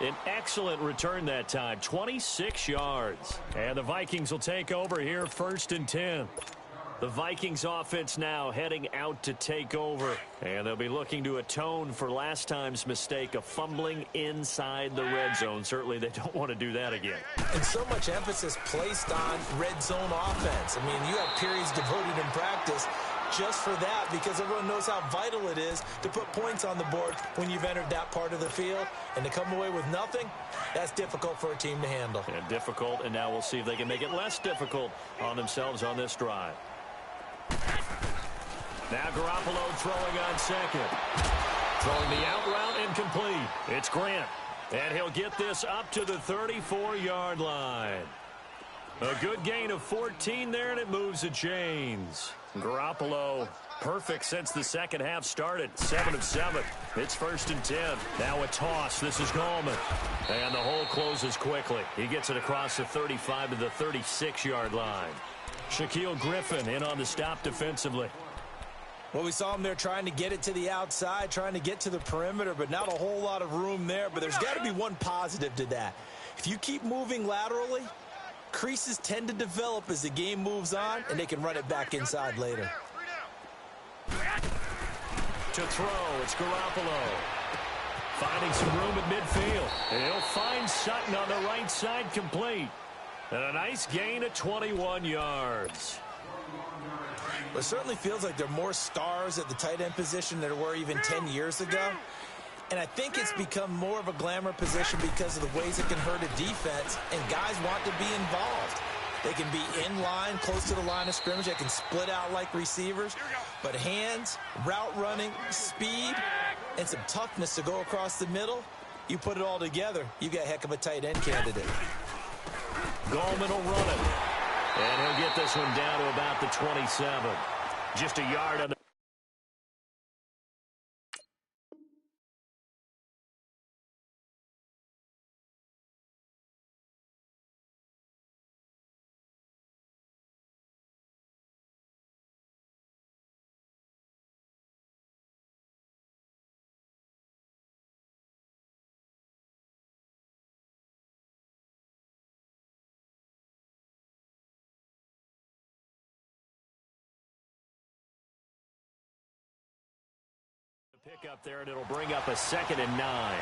An excellent return that time, 26 yards. And the Vikings will take over here, 1st and 10. The Vikings offense now heading out to take over. And they'll be looking to atone for last time's mistake of fumbling inside the red zone. Certainly they don't want to do that again. And so much emphasis placed on red zone offense. I mean, you have periods devoted in practice just for that because everyone knows how vital it is to put points on the board when you've entered that part of the field. And to come away with nothing, that's difficult for a team to handle. And difficult, and now we'll see if they can make it less difficult on themselves on this drive. Now Garoppolo throwing on second. Throwing the out route incomplete. It's Grant. And he'll get this up to the 34-yard line. A good gain of 14 there, and it moves the chains. Garoppolo, perfect since the second half started. 7 of 7. It's 1st and 10. Now a toss. This is Gallman. And the hole closes quickly. He gets it across the 35 to the 36-yard line. Shaquille Griffin in on the stop defensively. Well, we saw him there trying to get it to the outside, trying to get to the perimeter, but not a whole lot of room there. But there's got to be one positive to that. If you keep moving laterally, creases tend to develop as the game moves on, and they can run it back inside later. To throw, it's Garoppolo. Finding some room at midfield. And he'll find Sutton on the right side complete. And a nice gain of 21 yards. It certainly feels like there are more stars at the tight end position than there were even 10 years ago. And I think it's become more of a glamour position because of the ways it can hurt a defense, and guys want to be involved. They can be in line, close to the line of scrimmage. They can split out like receivers. But hands, route running, speed, and some toughness to go across the middle, you put it all together, you got a heck of a tight end candidate. Gallman will run it. And he'll get this one down to about the 27. Just a yard on the... Pick up there, and it'll bring up a 2nd and 9.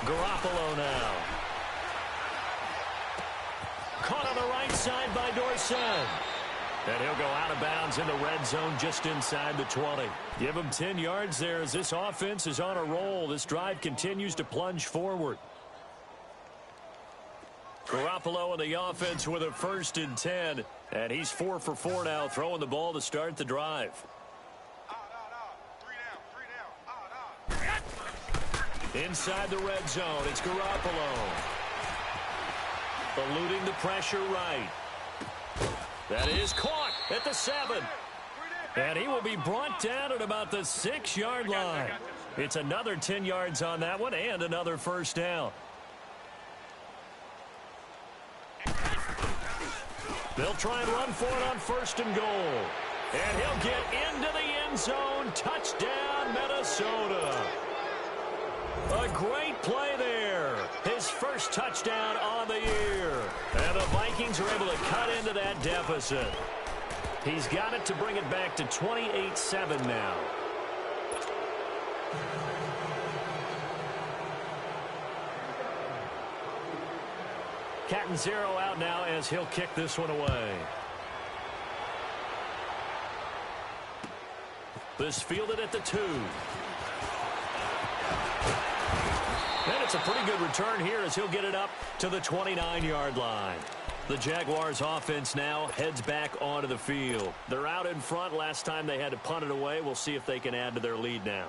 Garoppolo now. Caught on the right side by Dorsett. And he'll go out of bounds in the red zone just inside the 20. Give him 10 yards there as this offense is on a roll. This drive continues to plunge forward. Garoppolo and the offense with a 1st and 10. And he's 4 for 4 now, throwing the ball to start the drive. Inside the red zone, it's Garoppolo. Eluding the pressure right. That is caught at the 7. And he will be brought down at about the 6-yard line. It's another 10 yards on that one and another 1st down. They'll try and run for it on 1st and goal. And he'll get into the end zone. Touchdown, Minnesota. A great play there. His first touchdown on the year. And the Vikings are able to cut into that deficit. He's got it to bring it back to 28-7 now. Cat and 0 out now as he'll kick this one away. This fielded at the 2. And it's a pretty good return here as he'll get it up to the 29-yard line. The Jaguars offense now heads back onto the field. They're out in front. Last time they had to punt it away. We'll see if they can add to their lead now.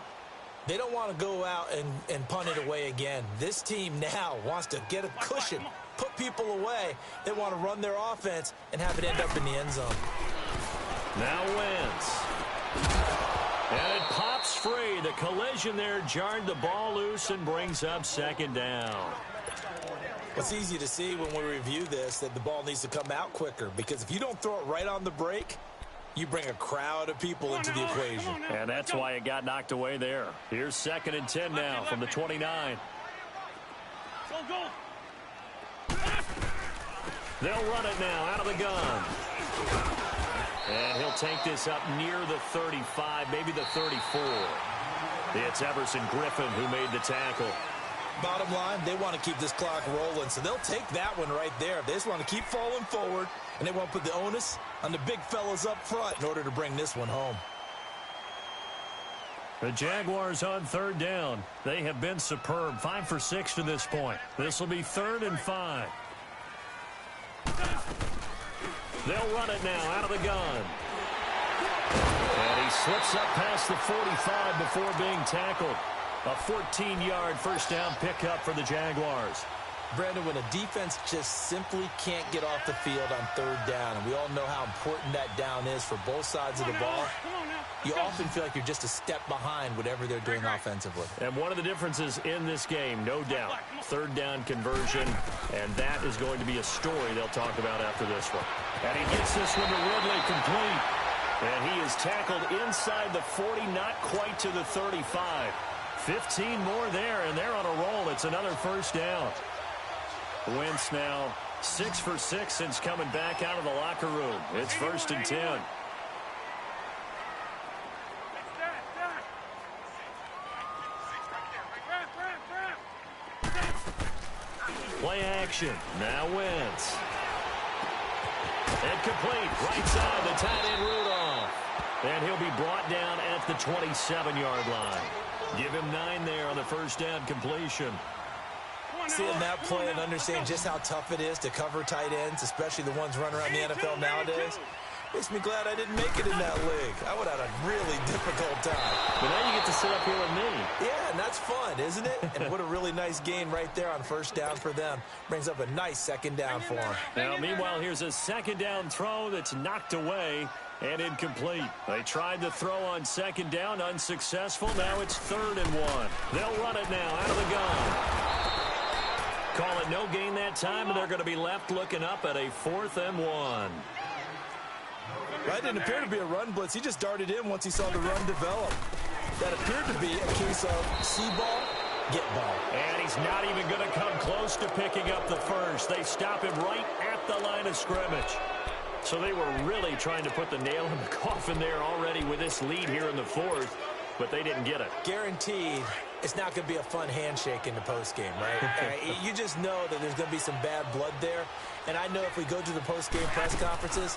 They don't want to go out and punt it away again. This team now wants to get a cushion, put people away. They want to run their offense and have it end up in the end zone. Now Wentz. And it pops free. The collision there jarred the ball loose and brings up 2nd down. It's easy to see when we review this that the ball needs to come out quicker, because if you don't throw it right on the break, you bring a crowd of people into the equation. And that's why it got knocked away there. Here's 2nd and 10 now from the 29. They'll run it now out of the gun. And he'll take this up near the 35, maybe the 34. It's Everson Griffin who made the tackle. Bottom line, they want to keep this clock rolling, so they'll take that one right there. They just want to keep falling forward, and they want to put the onus on the big fellas up front in order to bring this one home. The Jaguars on 3rd down. They have been superb, 5 for 6 to this point. This will be 3rd and 5. They'll run it now out of the gun. And he slips up past the 45 before being tackled. A 14-yard first down pickup for the Jaguars. Brandon, when a defense just simply can't get off the field on third down, and we all know how important that down is for both sides of the ball, you often feel like you're just a step behind whatever they're doing offensively. And one of the differences in this game, no doubt, third down conversion, and that is going to be a story they'll talk about after this one. And he gets this one to Ridley complete. And he is tackled inside the 40, not quite to the 35. 15 more there, and they're on a roll. It's another first down. Wentz now 6 for 6 since coming back out of the locker room. It's 1st and 10. Play action. Now Wentz. And complete. Right side, the tight end Rudolph. And he'll be brought down at the 27-yard line. Give him 9 there on the first down completion. Seeing that play and understanding just how tough it is to cover tight ends, especially the ones running around the NFL nowadays, makes me glad I didn't make it in that league. I would have had a really difficult time. But now you get to sit up here with me. Yeah, and that's fun, isn't it? And what a really nice gain right there on first down for them. Brings up a nice second down for them. Now, meanwhile, here's a second down throw that's knocked away and incomplete. They tried to throw on second down, unsuccessful. Now it's 3rd and 1. They'll run it now out of the gun. Call it no gain that time, and they're going to be left looking up at a 4th and 1. That didn't appear to be a run blitz. He just darted in once he saw the run develop. That appeared to be a case of see ball, get ball. And he's not even going to come close to picking up the first. They stop him right at the line of scrimmage. So they were really trying to put the nail in the coffin there already with this lead here in the 4th, but they didn't get it. Guaranteed it's not going to be a fun handshake in the postgame, right? You just know that there's going to be some bad blood there. And I know if we go to the postgame press conferences,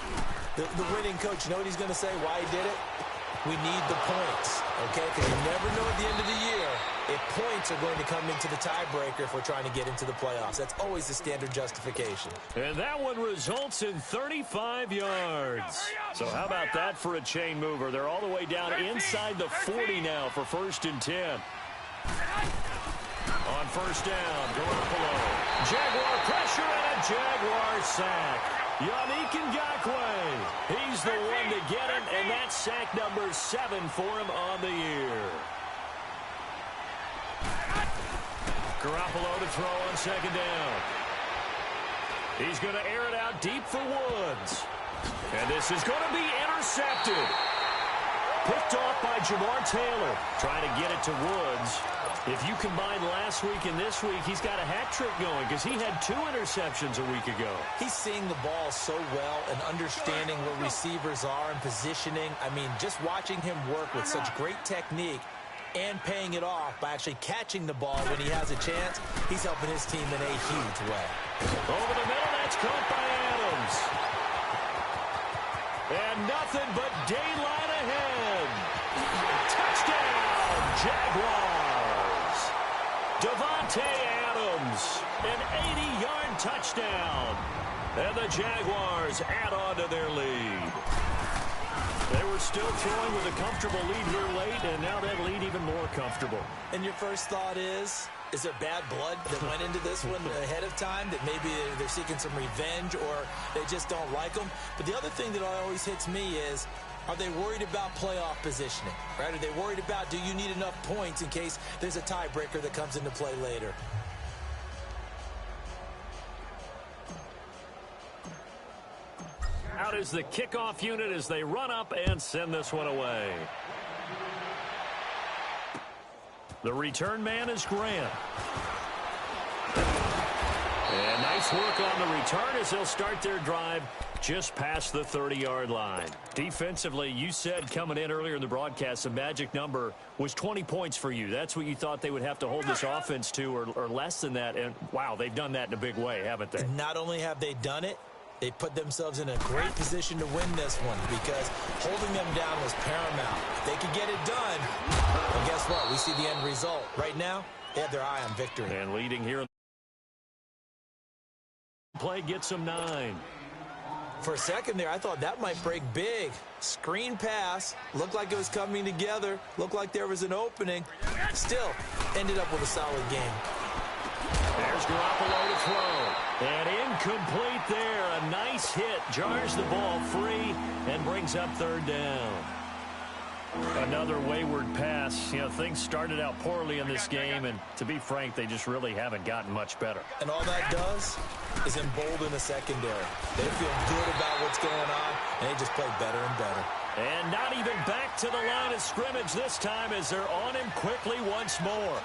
the winning coach, you know what he's going to say, why he did it? We need the points, okay? Because you never know at the end of the year if points are going to come into the tiebreaker if we're trying to get into the playoffs. That's always the standard justification. And that one results in 35 yards. So how about that for a chain mover? They're all the way down inside the 40 now for 1st and 10. On first down, Garoppolo. Jaguar pressure and a Jaguar sack. Yannick Ngakoue. He's the one to get it, and that's sack number 7 for him on the year. Garoppolo to throw on second down. He's going to air it out deep for Woods. And this is going to be intercepted. Picked off by Jamar Taylor. Trying to get it to Woods. If you combine last week and this week, he's got a hat trick going because he had 2 interceptions a week ago. He's seeing the ball so well and understanding where receivers are and positioning. I mean, just watching him work with such great technique and paying it off by actually catching the ball when he has a chance, he's helping his team in a huge way. Over the middle, that's caught by Adams. And nothing but daylight ahead. Touchdown, Jaguars. Davante Adams, an 80-yard touchdown. And the Jaguars add on to their lead. They were still throwing with a comfortable lead here late, and now that lead even more comfortable. And your first thought is there bad blood that went into this one ahead of time, that maybe they're seeking some revenge or they just don't like them? But the other thing that always hits me is, are they worried about playoff positioning, right? Are they worried about, do you need enough points in case there's a tiebreaker that comes into play later? Out is the kickoff unit as they run up and send this one away. The return man is Grant. And nice work on the return as they'll start their drive just past the 30-yard line. Defensively, you said coming in earlier in the broadcast, the magic number was 20 points for you. That's what you thought they would have to hold this offense to, or less than that. And, wow, they've done that in a big way, haven't they? And not only have they done it, they put themselves in a great position to win this one because holding them down was paramount. If they could get it done, well, guess what? We see the end result. Right now, they have their eye on victory. And leading here. Play gets them 9. For a second there, I thought that might break big. Screen pass, looked like it was coming together, looked like there was an opening. Still, ended up with a solid game. There's Garoppolo to throw. And incomplete there. A nice hit. Jars the ball free and brings up third down. Another wayward pass. You know, things started out poorly in this game, and to be frank, they just really haven't gotten much better. And all that does is embolden the secondary. They feel good about what's going on, and they just play better and better. And not even back to the line of scrimmage this time as they're on him quickly once more.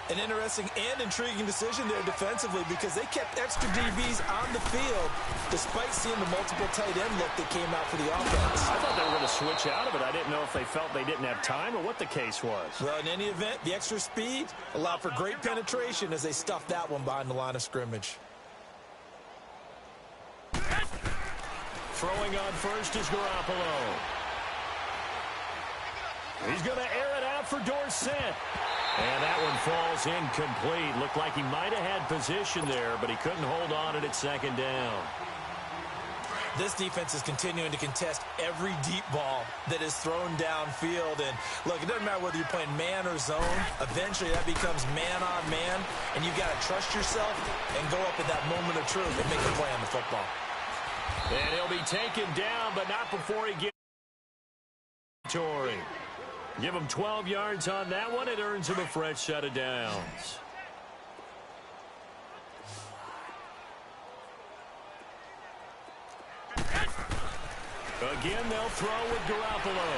An interesting and intriguing decision there defensively because they kept extra DBs on the field despite seeing the multiple tight end look that came out for the offense. I thought they were going to switch out of it. I didn't know if they felt they didn't have time or what the case was. Well, in any event, the extra speed allowed for great penetration as they stuffed that one behind the line of scrimmage. Throwing on first is Garoppolo. He's going to air it out for Dorsett. And that one falls incomplete. Looked like he might have had position there, but he couldn't hold on at second down. This defense is continuing to contest every deep ball that is thrown downfield. And, look, it doesn't matter whether you're playing man or zone. Eventually, that becomes man on man, and you've got to trust yourself and go up at that moment of truth and make a play on the football. And he'll be taken down, but not before he gets Tory. Give him 12 yards on that one. It earns him a fresh set of downs. Again, they'll throw with Garoppolo.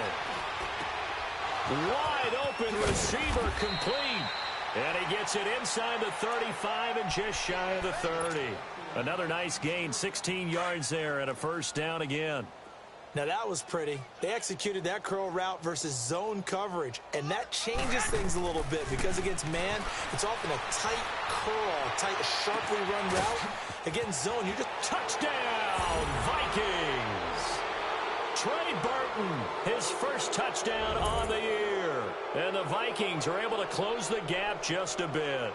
Wide open receiver complete. And he gets it inside the 35 and just shy of the 30. Another nice gain, 16 yards there and a first down again. Now, that was pretty. They executed that curl route versus zone coverage, and that changes things a little bit because against man, it's often a tight curl, tight, sharply run route. Against zone, you just touchdown, Vikings. Trey Burton, his first touchdown on the year. And the Vikings are able to close the gap just a bit.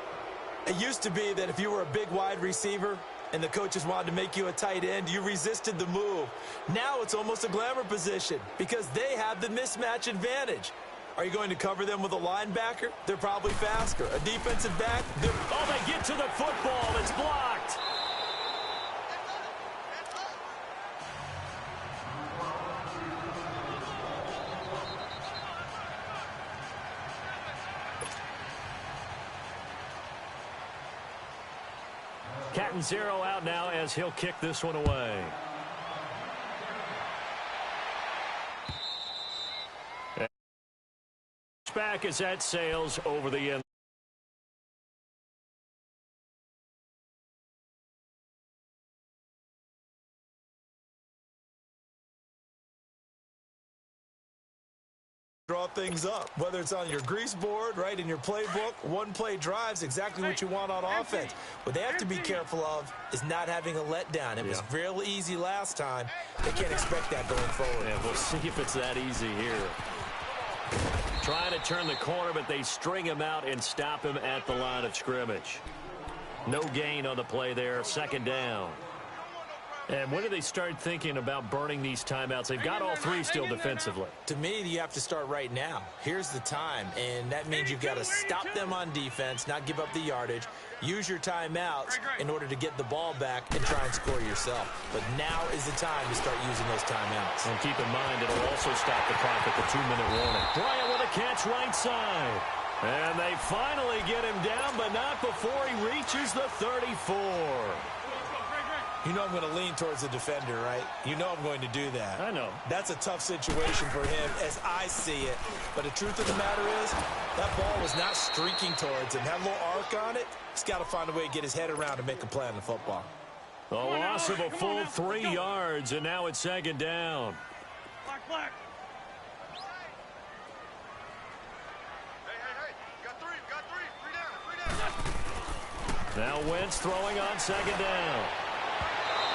It used to be that if you were a big wide receiver and the coaches wanted to make you a tight end, you resisted the move. Now it's almost a glamour position because they have the mismatch advantage. Are you going to cover them with a linebacker? They're probably faster. A defensive back? Oh, they get to the football. It's blocked. Cat and zero out now as he'll kick this one away. Back as that sails over the end. Draw things up, whether it's on your grease board, right, in your playbook. One-play drive's exactly what you want on offense. What they have to be careful of is not having a letdown. It was real easy last time. They can't expect that going forward. Yeah, we'll see if it's that easy here. Trying to turn the corner, but they string him out and stop him at the line of scrimmage. No gain on the play there, second down. And when do they start thinking about burning these timeouts? They've got all three still defensively. To me, you have to start right now. Here's the time, and that means you've got to stop them on defense, not give up the yardage, use your timeouts in order to get the ball back and try and score yourself. But now is the time to start using those timeouts. And keep in mind, it'll also stop the clock at the 2-minute warning. Bryant with a catch right side. And they finally get him down, but not before he reaches the 34. You know I'm going to lean towards the defender, right? You know I'm going to do that. I know. That's a tough situation for him as I see it. But the truth of the matter is, that ball was not streaking towards him. Had a little arc on it. He's got to find a way to get his head around and make a play on the football. A loss of a full 3 yards, and now it's second down. Black. Hey. Got three down. Now Wentz throwing on second down.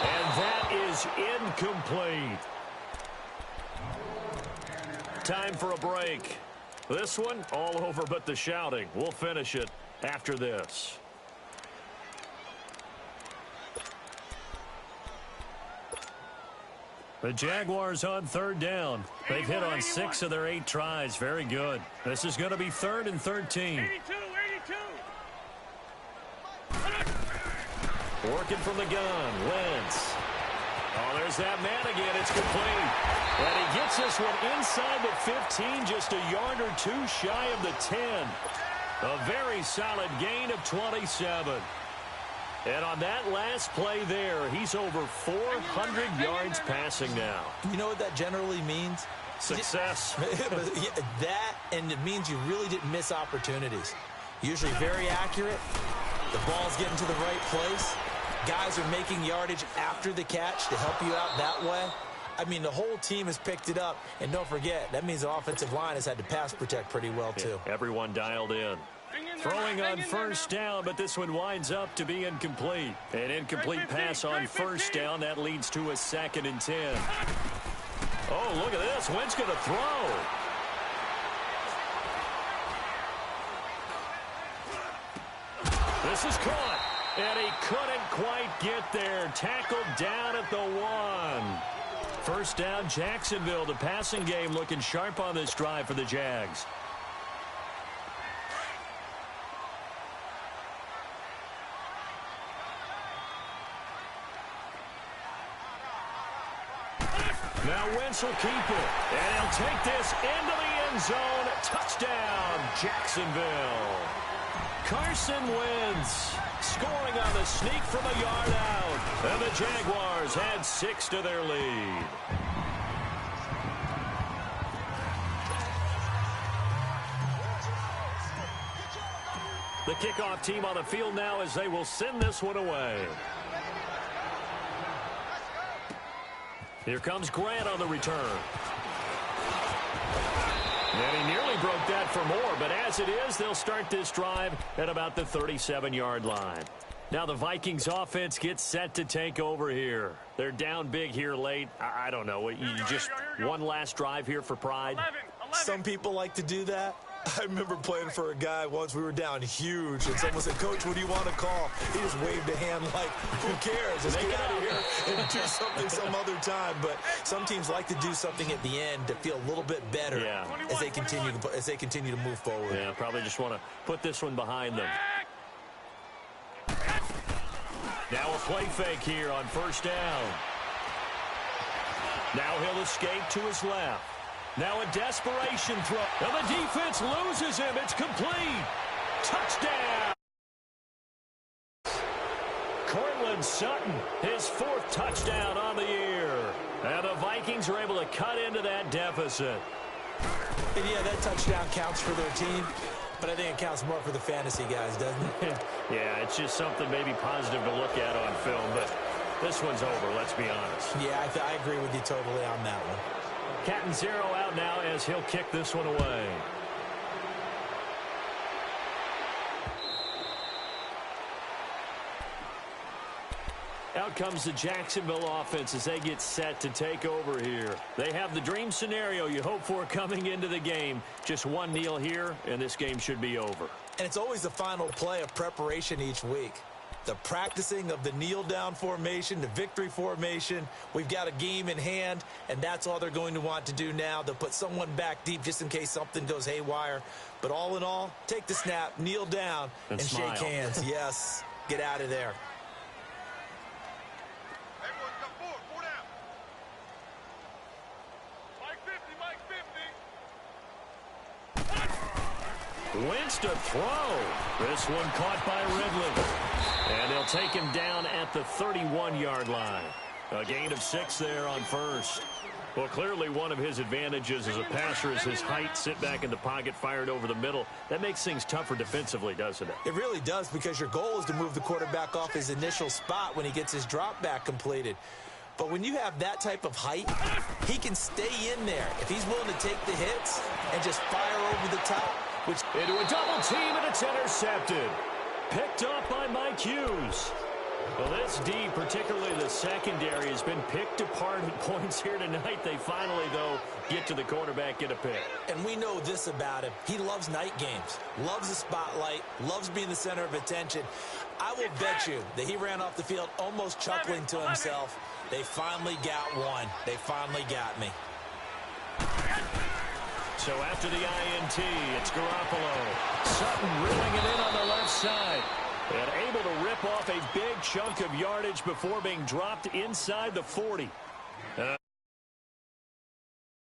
And that is incomplete. Time for a break. This one all over but the shouting. We'll finish it after this. The Jaguars on third down. They've hit on 6 of their 8 tries. Very good. This is going to be 3rd and 13. 82. Working from the gun, Wentz. Oh, there's that man again. It's complete. And he gets this one inside the 15, just a yard or 2 shy of the 10. A very solid gain of 27. And on that last play there, he's over 400 yards passing now. You know what that generally means? Success. That, and it means you really didn't miss opportunities. Usually very accurate. The ball's getting to the right place. Guys are making yardage after the catch to help you out that way. I mean, the whole team has picked it up. And don't forget, that means the offensive line has had to pass protect pretty well, too. Yeah, everyone dialed in. Throwing on first down, but this one winds up to be incomplete. An incomplete pass on first down. That leads to a 2nd and 10. Oh, look at this. Wentz going to throw. This is caught. And he couldn't quite get there. Tackled down at the 1. First down, Jacksonville. The passing game looking sharp on this drive for the Jags. Now Wentz will keep it. And he'll take this into the end zone. Touchdown, Jacksonville. Carson Wentz scoring on the sneak from a yard out. And the Jaguars add 6 to their lead. The kickoff team on the field now as they will send this one away. Here comes Grant on the return. And he nearly broke that for more, but as it is, they'll start this drive at about the 37-yard line. Now the Vikings offense gets set to take over here. They're down big here late. I don't know. You just one last drive here for pride? 11. Some people like to do that. I remember playing for a guy once. We were down huge, and someone said, "Coach, what do you want to call?" He just waved a hand like, "Who cares? Let's get out of here and do something some other time." But some teams like to do something at the end to feel a little bit better as they continue to move forward. Yeah, probably just want to put this one behind them. Now a play fake here on first down. Now he'll escape to his left. Now a desperation throw. And the defense loses him. It's complete. Touchdown. Cortland Sutton, his 4th touchdown on the year. And the Vikings are able to cut into that deficit. And yeah, that touchdown counts for their team, but I think it counts more for the fantasy guys, doesn't it? Yeah, it's just something maybe positive to look at on film, but this one's over, let's be honest. Yeah, I agree with you totally on that one. Cat and 0 out now as he'll kick this one away. Out comes the Jacksonville offense as they get set to take over here. They have the dream scenario you hope for coming into the game. Just one kneel here, and this game should be over. And it's always the final play of preparation each week. The practicing of the kneel-down formation, the victory formation. We've got a game in hand, and that's all they're going to want to do now. They'll put someone back deep just in case something goes haywire. But all in all, take the snap, kneel down, and shake hands. Yes, get out of there. Everyone come forward. 4 down. Mike 50. Wentz to throw. This one caught by Ridley. And they'll take him down at the 31-yard line. A gain of 6 there on first. Well, clearly one of his advantages as a passer is his height. Sit back in the pocket, fired over the middle. That makes things tougher defensively, doesn't it? It really does, because your goal is to move the quarterback off his initial spot when he gets his drop back completed. But when you have that type of height, he can stay in there if he's willing to take the hits and just fire over the top. Into a double team, and it's intercepted. Picked up by Mike Hughes. Well, this D, particularly the secondary, has been picked apart at points here tonight. They finally, though, get to the quarterback, get a pick. And we know this about him. He loves night games, loves the spotlight, loves being the center of attention. I will bet you that he ran off the field almost chuckling to himself. They finally got one. They finally got me. So after the INT, it's Garoppolo. Sutton reeling it in on the left side. And able to rip off a big chunk of yardage before being dropped inside the 40.